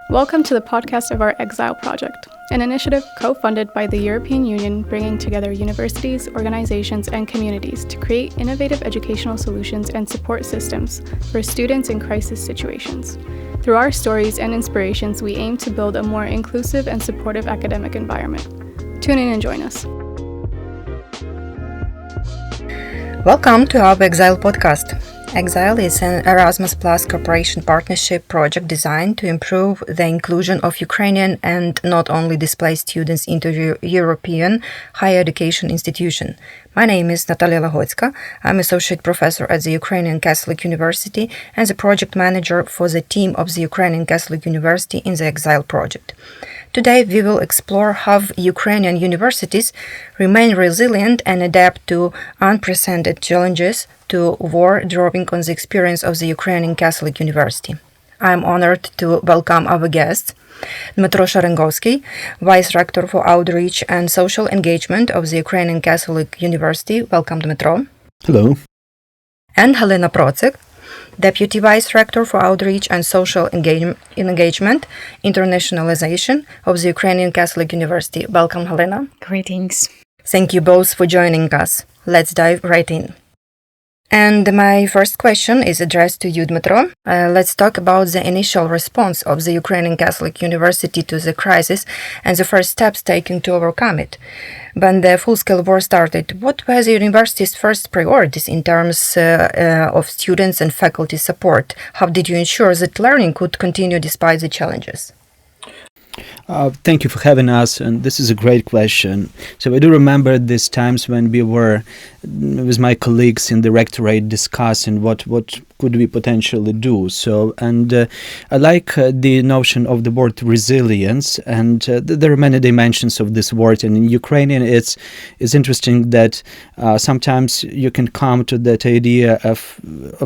Welcome to the podcast of our EXIL project, an initiative co-funded by the European Union bringing together universities, organizations, and communities to create innovative educational solutions and support systems for students in crisis situations. Through our stories and inspirations, we aim to build a more inclusive and supportive academic environment. Tune in and join us. Welcome to our EXIL podcast. EXIL is an Erasmus Plus cooperation partnership project designed to improve the inclusion of Ukrainian and not only displaced students into European higher education institution. My name is Nataliya Lahotska. I'm associate professor at the Ukrainian Catholic University and the project manager for the team of the Ukrainian Catholic University in the EXIL project. Today we will explore how Ukrainian universities remain resilient and adapt to unprecedented challenges to war, drawing on the experience of the Ukrainian Catholic University. I am honored to welcome our guests, Dmytro Sharengovsky, Vice Rector for Outreach and Social Engagement of the Ukrainian Catholic University. Welcome, Dmytro. Hello. And Helena Procek, Deputy Vice Rector for Outreach and Social Engagement, Internationalization of the Ukrainian Catholic University. Welcome, Helena. Greetings. Thank you both for joining us. Let's dive right in. And my first question is addressed to you, Dmytro. Let's talk about the initial response of the Ukrainian Catholic University to the crisis and the first steps taken to overcome it. When the full-scale war started, what were the university's first priorities in terms of students and faculty support? How did you ensure that learning could continue despite the challenges? Thank you for having us, and this is a great question. So I do remember these times when we were with my colleagues in the rectorate discussing what could we potentially do. So, and I like the notion of the word resilience, and there are many dimensions of this word. And in Ukrainian, it's interesting that sometimes you can come to that idea of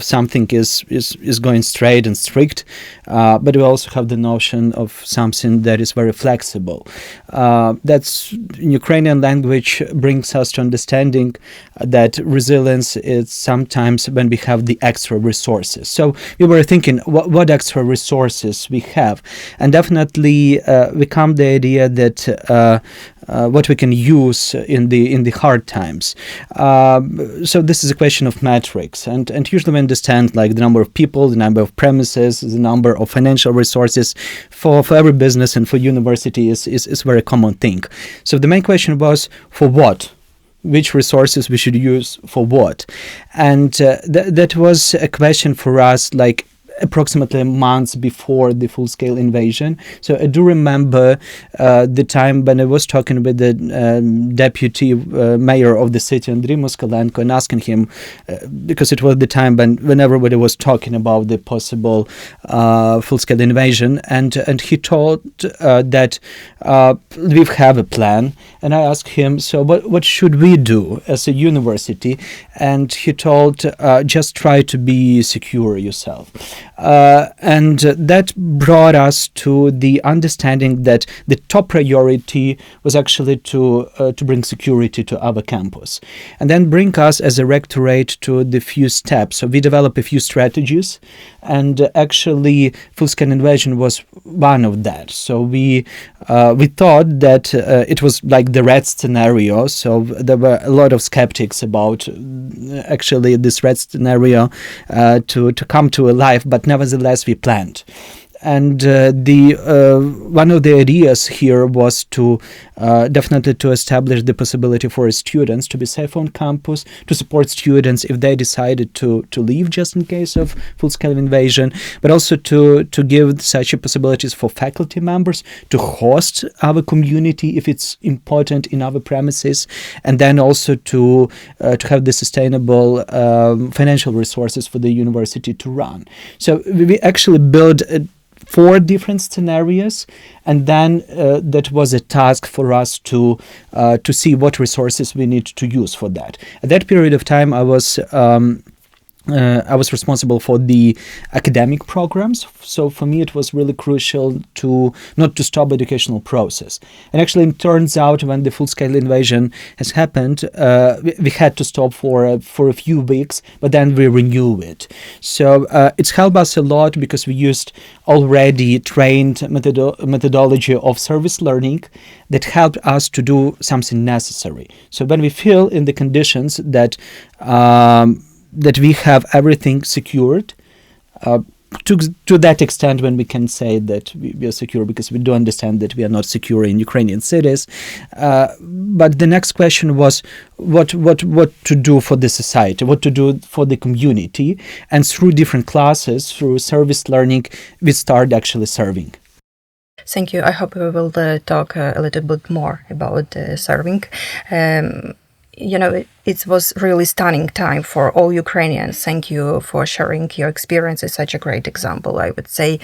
something is going straight and strict, but we also have the notion of something that is very flexible. That's in Ukrainian language brings us to understanding that resilience is sometimes when we have the extra resources. So we were thinking what extra resources we have, and definitely we come the idea that what we can use in the hard times. So this is a question of metrics, and usually we understand like the number of people, the number of premises, the number of financial resources for every business and for university is a very common thing. So the main question was for what? Which resources we should use for what? And that was a question for us like approximately months before the full-scale invasion. So I do remember the time when I was talking with the deputy mayor of the city, Andriy Moskalenko, and asking him, because it was the time when everybody was talking about the possible full-scale invasion, and he told that we have a plan. And I asked him, so what should we do as a university? And he told, just try to be secure yourself. And that brought us to the understanding that the top priority was actually to bring security to our campus, and then bring us as a rectorate to the few steps. So we developed a few strategies, and actually full-scale invasion was one of that. So we thought that it was like the red scenario. So there were a lot of skeptics about actually this red scenario to come to life, but nevertheless we planned. And one of the ideas here was to definitely to establish the possibility for students to be safe on campus, to support students if they decided to leave just in case of full-scale invasion, but also to give such possibilities for faculty members to host our community if it's important in our premises, and then also to have the sustainable financial resources for the university to run. So we actually built 4 different scenarios, and then that was a task for us to see what resources we need to use for that. At that period of time, I was I was responsible for the academic programs. So for me, it was really crucial to not to stop educational process. And actually, it turns out when the full-scale invasion has happened, we had to stop for a few weeks, but then we renew it. So it's helped us a lot because we used already trained methodology of service learning that helped us to do something necessary. So when we feel in the conditions that that we have everything secured, to that extent when we can say that we are secure, because we do understand that we are not secure in Ukrainian cities. But the next question was what to do for the society, what to do for the community. And through different classes, through service learning, we start actually serving. Thank you. I hope we will talk a little bit more about serving. It was really stunning time for all Ukrainians. Thank you for sharing your experiences. Such a great example, I would say,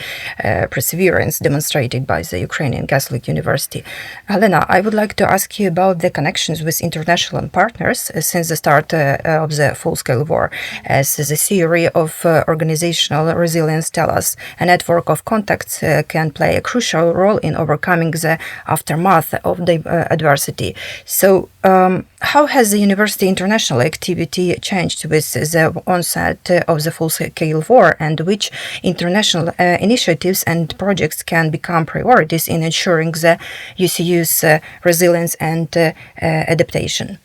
perseverance demonstrated by the Ukrainian Catholic University. Helena, I would like to ask you about the connections with international partners since the start of the full-scale war. As the theory of organizational resilience tells us, a network of contacts can play a crucial role in overcoming the aftermath of the adversity. So, how has the university international activity changed with the onset of the full-scale war, and which international initiatives and projects can become priorities in ensuring the UCU's resilience and adaptation?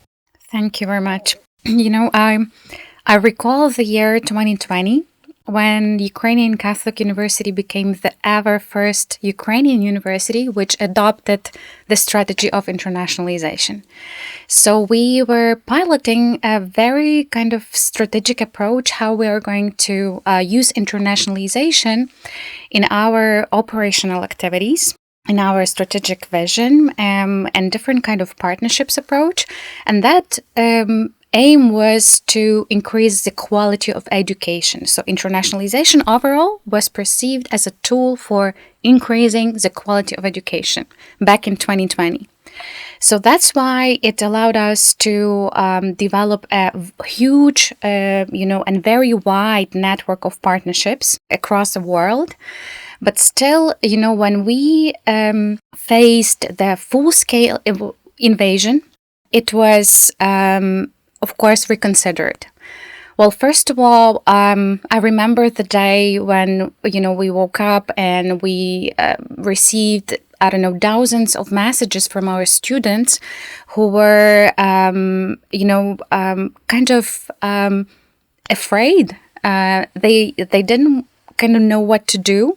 Thank you very much. I recall the year 2020 when Ukrainian Catholic University became the ever first Ukrainian university which adopted the strategy of internationalization. So we were piloting a very kind of strategic approach how we are going to use internationalization in our operational activities, in our strategic vision, and different kind of partnerships approach. And that aim was to increase the quality of education. So internationalization overall was perceived as a tool for increasing the quality of education back in 2020. So that's why it allowed us to develop a huge, and very wide network of partnerships across the world. But still, when we faced the full-scale invasion, it was of course, reconsidered. Well, first of all, I remember the day when, we woke up and we received, dozens of messages from our students who were, kind of afraid. They didn't kind of know what to do.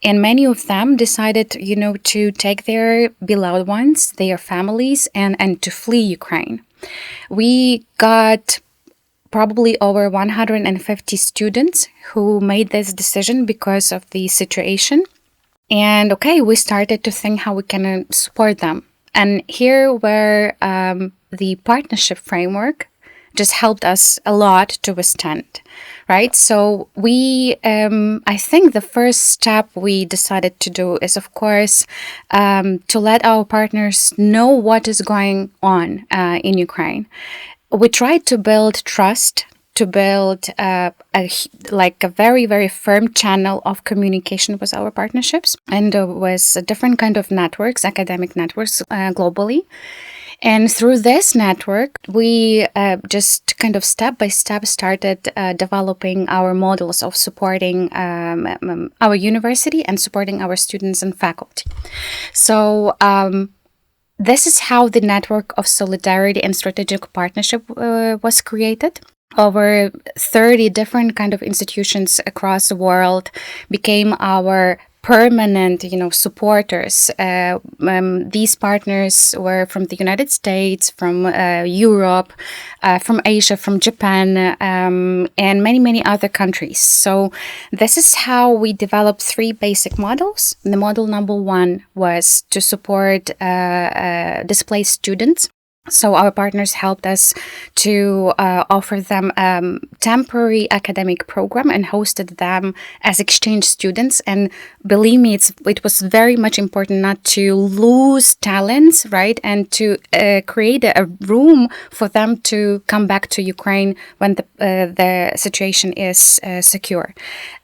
And many of them decided, to take their beloved ones, their families, and to flee Ukraine. We got probably over 150 students who made this decision because of the situation. And we started to think how we can support them. And here where the partnership framework just helped us a lot to withstand, right? So we, I think the first step we decided to do is, of course, to let our partners know what is going on in Ukraine. We tried to build trust, to build a very, very firm channel of communication with our partnerships and with different kind of networks, academic networks globally. And through this network, we just kind of step by step started developing our models of supporting our university and supporting our students and faculty. So this is how the network of solidarity and strategic partnership was created. Over 30 different kind of institutions across the world became our permanent, supporters. These partners were from the United States, from Europe, from Asia, from Japan, and many, many other countries. So this is how we developed 3 basic models. The model number 1 was to support displaced students So our partners helped us to offer them temporary academic program and hosted them as exchange students. And believe me, it was very much important not to lose talents, right? And to create a room for them to come back to Ukraine when the situation is secure.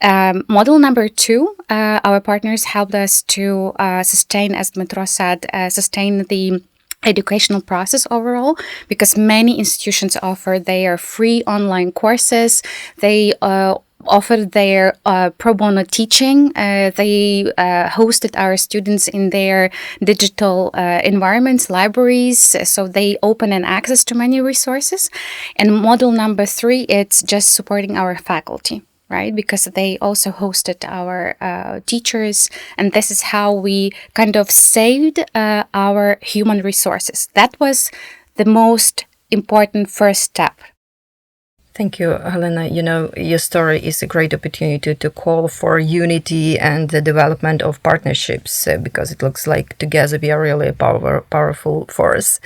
Model number 2, our partners helped us to sustain, as Dmitro said, sustain the educational process overall, because many institutions offer their free online courses. They offer their pro bono teaching. They hosted our students in their digital environments, libraries, so they open and access to many resources. And model number 3, it's just supporting our faculty, right? Because they also hosted our teachers, and this is how we kind of saved our human resources. That was the most important first step. Thank you, Helena. Your story is a great opportunity to call for unity and the development of partnerships, because it looks like together we are really a powerful force.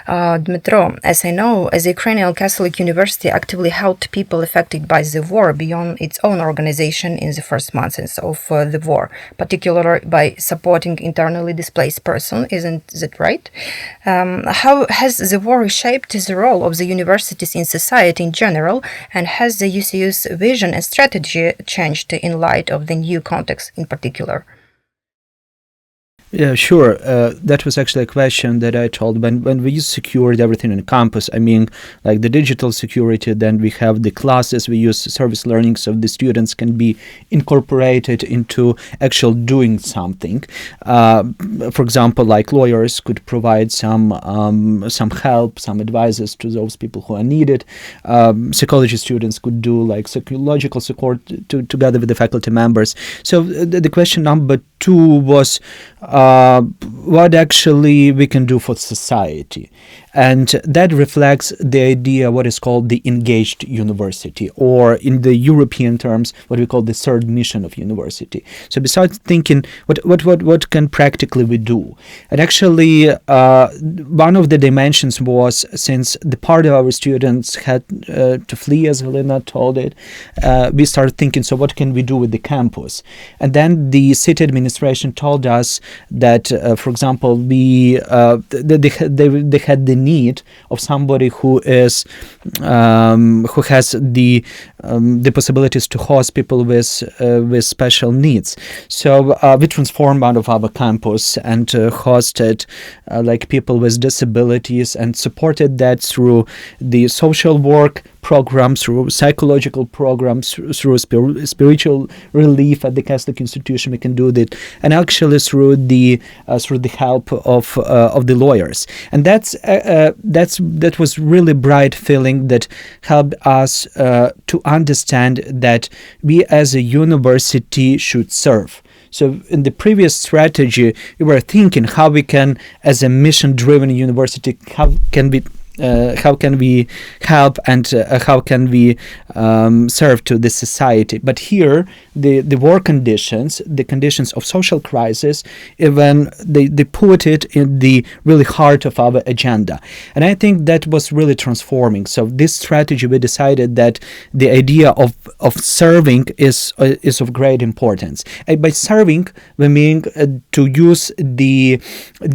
Dmitro, as I know, as the Ukrainian Catholic University actively helped people affected by the war beyond its own organization in the first months of the war, particularly by supporting internally displaced persons, isn't that right? How has the war reshaped the role of the universities in society in general? And has the UCU's vision and strategy changed in light of the new context in particular? Yeah, sure. That was actually a question that I told when we secured everything on campus. I mean, like the digital security, then we have the classes, we use service learning so the students can be incorporated into actual doing something. For example, like lawyers could provide some help, some advices to those people who are needed. Psychology students could do like psychological support together with the faculty members. So the question number 2 was what actually we can do for society. And that reflects the idea, what is called the engaged university, or in the European terms, what we call the third mission of university. So besides thinking, what can practically we do? And actually, one of the dimensions was, since the part of our students had to flee, as Helena told it, we started thinking, so what can we do with the campus? And then the city administration told us that, for example, they had the need of somebody who has the possibilities to host people with special needs. So we transformed out of our campus and hosted like people with disabilities, and supported that through the social work programs, through psychological programs, through spiritual relief at the Catholic institution. We can do that, and actually through the help of the lawyers. And that was really bright feeling that helped us to understand that we as a university should serve. So in the previous strategy, we were thinking how we can, as a mission-driven university, how can we help and how can we serve to the society. But here, the war conditions, the conditions of social crisis, even they put it in the really heart of our agenda. And I think that was really transforming. So this strategy, we decided that the idea of serving is of great importance. And by serving, we mean to use the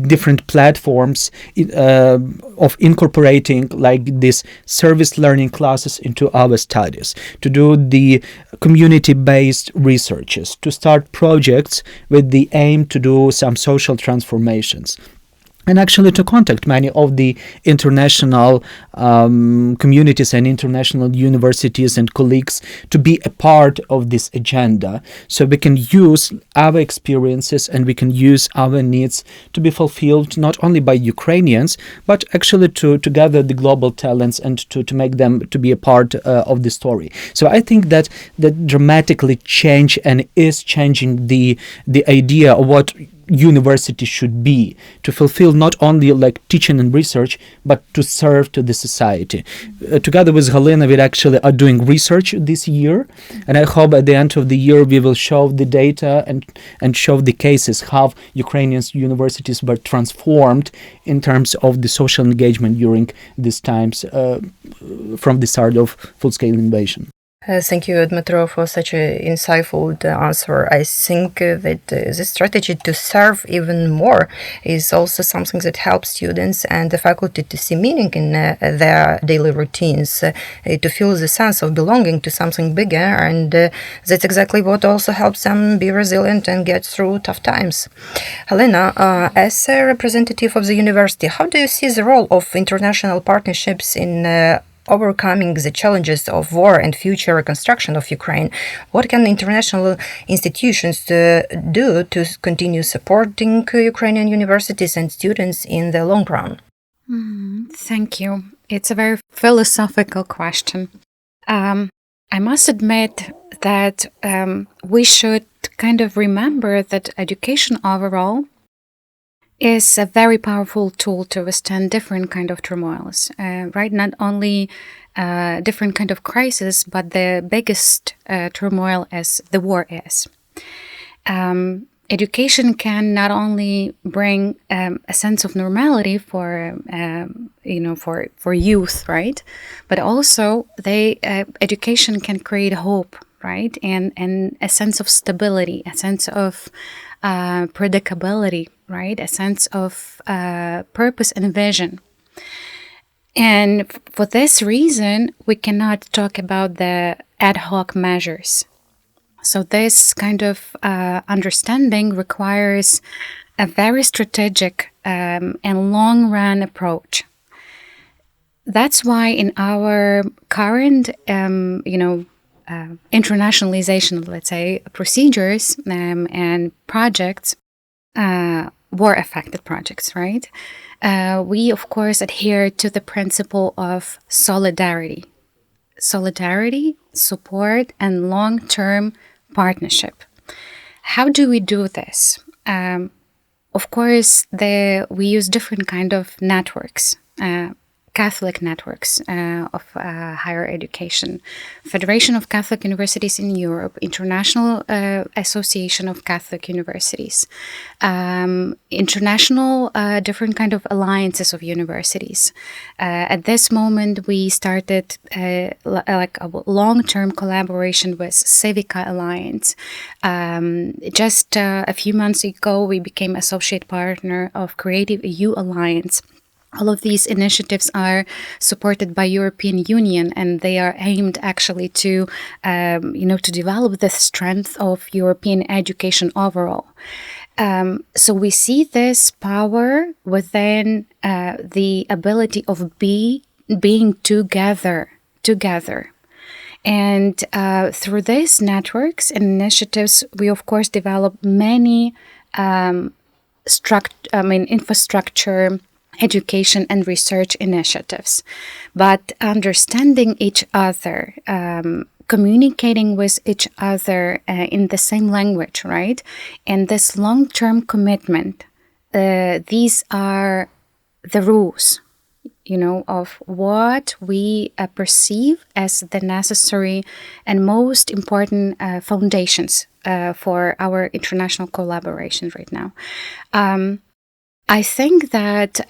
different platforms of incorporating like these service learning classes into our studies, to do the community-based researches, to start projects with the aim to do some social transformations. And actually to contact many of the international communities and international universities and colleagues to be a part of this agenda, so we can use our experiences and we can use our needs to be fulfilled not only by Ukrainians, but actually to gather the global talents and to make them to be a part of the story. So I think that dramatically changed and is changing the idea of what university should be, to fulfill not only like teaching and research, but to serve to the society. Together with Helena, we actually are doing research this year, and I hope at the end of the year we will show the data and show the cases how Ukrainian universities were transformed in terms of the social engagement during these times from the start of full-scale invasion. Thank you, Dmitro, for such an insightful answer. I think that the strategy to serve even more is also something that helps students and the faculty to see meaning in their daily routines, to feel the sense of belonging to something bigger, and that's exactly what also helps them be resilient and get through tough times. Helena, as a representative of the university, how do you see the role of international partnerships in overcoming the challenges of war and future reconstruction of Ukraine? What can international institutions do to continue supporting Ukrainian universities and students in the long run? Thank you. It's a very philosophical question. I must admit that we should kind of remember that education overall is a very powerful tool to withstand different kind of turmoils, right? Not only different kind of crisis, but the biggest turmoil as the war is. Education can not only bring a sense of normality for youth, right? But also education can create hope, right? And a sense of stability, a sense of predictability, right? A sense of purpose and vision. And for this reason, we cannot talk about the ad hoc measures. So this kind of understanding requires a very strategic and long-run approach. That's why in our current, internationalization, let's say, procedures and projects, war-affected projects, right? We, of course, adhere to the principle of solidarity. Solidarity, support, and long-term partnership. How do we do this? Of course, we use different kind of networks. Catholic networks of higher education, Federation of Catholic Universities in Europe, International Association of Catholic Universities, international different kind of alliances of universities. At this moment, we started like a long-term collaboration with Civica Alliance. Just a few months ago, we became associate partner of Creative EU Alliance. All of these initiatives are supported by European Union, and they are aimed actually to develop the strength of European education overall. So we see this power within the ability of being together. And through these networks and initiatives, we of course develop many infrastructure, education and research initiatives, but understanding each other, communicating with each other in the same language, right? And this long-term commitment, these are the rules, of what we perceive as the necessary and most important foundations for our international collaboration right now. I think that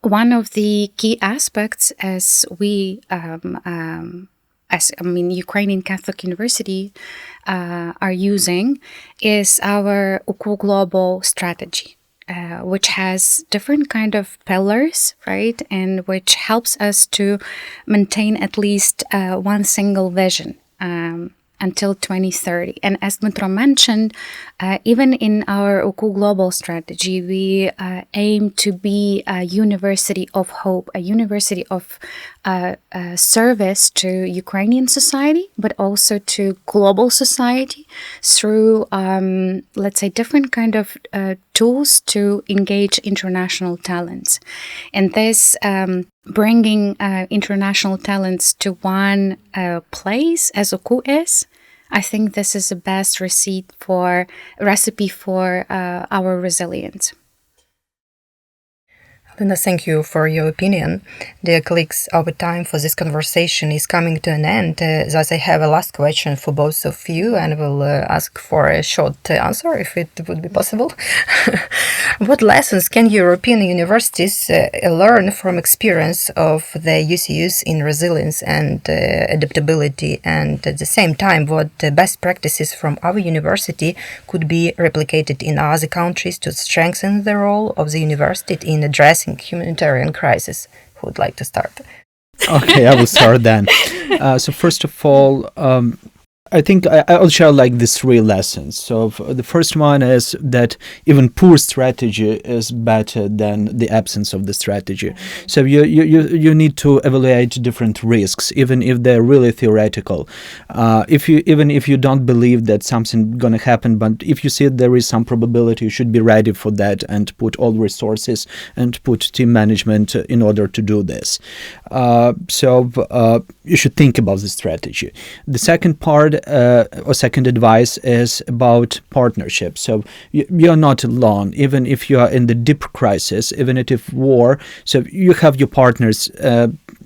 one of the key aspects as Ukrainian Catholic University are using is our UKU Global strategy, which has different kind of pillars, right? And which helps us to maintain at least one single vision until 2030. And as Dmitro mentioned, even in our UKU Global strategy, we aim to be a university of hope, a university of service to Ukrainian society, but also to global society through, let's say, different kind of tools to engage international talents. And this bringing international talents to one place, as UKU is, I think this is the best recipe for our resilience. Leona, thank you for your opinion. Dear colleagues, our time for this conversation is coming to an end. Thus, I have a last question for both of you, and will ask for a short answer, if it would be possible. What lessons can European universities learn from experience of the UCUs in resilience and adaptability, and at the same time, what best practices from our university could be replicated in other countries to strengthen the role of the university in addressing humanitarian crisis? Who would like to start? Okay, I will start then. So first of all, I think I'll share like these 3 lessons. So the first one is that even poor strategy is better than the absence of the strategy. So you need to evaluate different risks, even if they're really theoretical. Even if you don't believe that something gonna happen, but if you see there is some probability, you should be ready for that and put all resources and put team management in order to do this. So you should think about the strategy. The second part, or second advice, is about partnership. So you're not alone, even if you are in the deep crisis, even if war. So you have your partners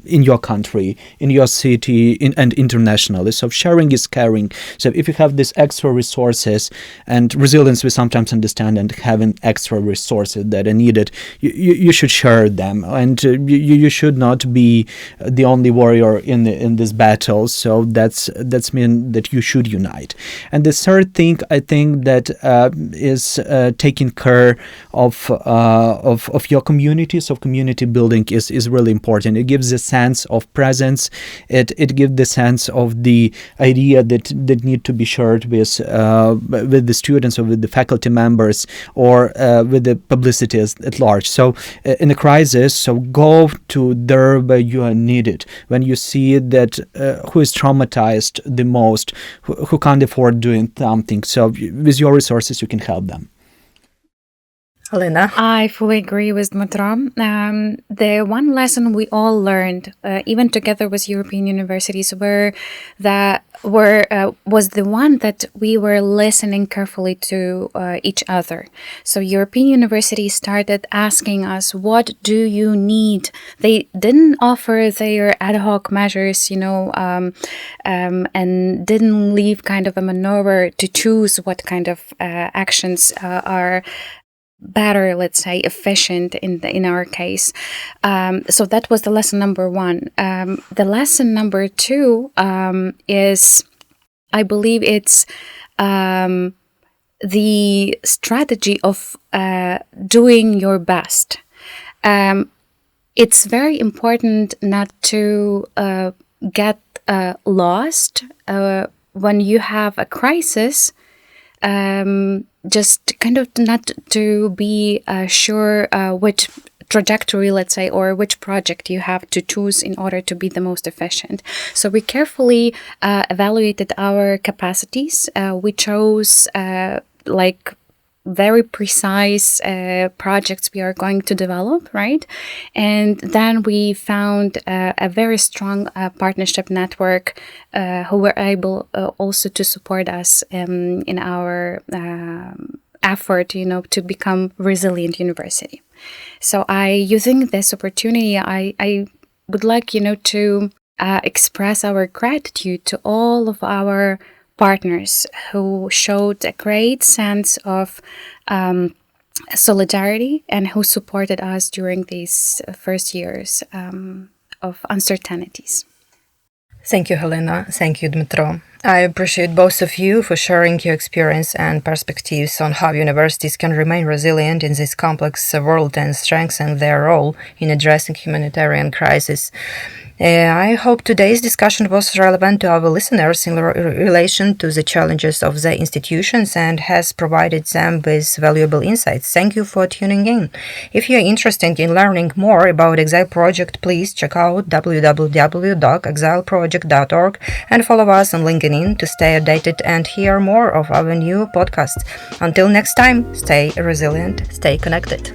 in your country, in your city, and internationally. So sharing is caring. So if you have these extra resources, and resilience we sometimes understand, and having extra resources that are needed, you should share them, and you should not be the only warrior in this battle. So that's mean that you should unite. And the third thing, I think, that is taking care of your communities, of community building is really important. It gives a sense of presence. It gives the sense of the idea that need to be shared with the students or with the faculty members, or with the publicity at large. So in a crisis, so go to there where you are needed. When you see that who is traumatized the most, who can't afford doing something, so with your resources you can help them. Leona? I fully agree with Dmitro. The one lesson we all learned, even together with European universities, was the one that we were listening carefully to each other. So European universities started asking us, what do you need? They didn't offer their ad hoc measures, and didn't leave kind of a maneuver to choose what kind of actions are better, let's say, efficient in our case. So that was the lesson number 1. The lesson number 2 is, I believe it's the strategy of doing your best. It's very important not to get lost when you have a crisis. Just kind of not to be sure which trajectory, let's say, or which project you have to choose in order to be the most efficient. So we carefully evaluated our capacities. We chose very precise projects we are going to develop, right? And then we found a very strong partnership network who were able also to support us in our effort, to become resilient university. So using this opportunity, I would like, to express our gratitude to all of our partners who showed a great sense of solidarity and who supported us during these first years of uncertainties. Thank you, Helena. Thank you, Dmitro. I appreciate both of you for sharing your experience and perspectives on how universities can remain resilient in this complex world and strengthen their role in addressing humanitarian crisis. I hope today's discussion was relevant to our listeners in relation to the challenges of the institutions and has provided them with valuable insights. Thank you for tuning in. If you're interested in learning more about EXIL Project, please check out www.exilproject.org and follow us on LinkedIn to stay updated and hear more of our new podcasts. Until next time, stay resilient, stay connected.